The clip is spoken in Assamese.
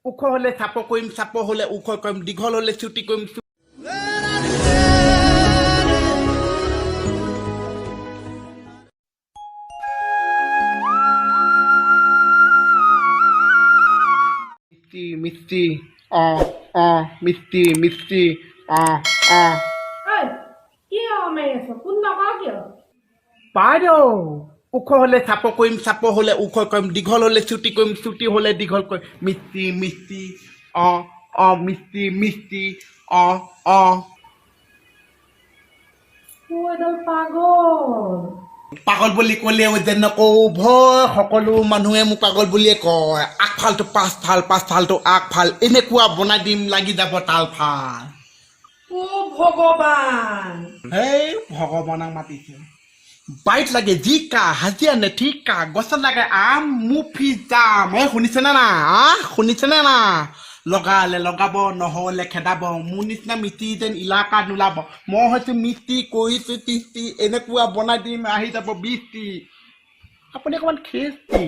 ওখ হলে চাপ কৰিম চাপ হলে ওখ কৰিম দীঘল হলে চুটি কৰিম মিষ্টি মিষ্টি ঐ কি মাৰি আছ কোন নকওঁ কিয় বাইদেউ ওখ হলে চাপ কৰিম চাপ হলে ওখ কৰিম দীঘল হলে চুটি হলে দীঘল কৰিম মিষ্টি মিষ্টি এডাল পাগল পাগল বুলি ক'লেও যে নকওঁ ভয় সকলো মানুহে মোক পাগল বুলিয়ে কয় আগফালটো পাছফালটো আগফাল এনেকুৱা বনাই দিম লাগি যাব তালফাল ও ভগৱান হেই ভগৱানক মাতিছে বাইট লাগে জিকা হাজিয়া নে ঠিকা গছত লাগে আম মুফি যাম শুনিছেনে না শুনিছেনে না লগালে লগাব নহ'লে খেদাব মোৰ নিচিনা মিস্ত্ৰী যেন ইলাকা নোলাব মই হয়তো মিস্ত্ৰী কৰিছো তিস্তি এনেকুৱা বনাই দিম আহি যাব বিস্তি আপুনি অকণমান খেস্তি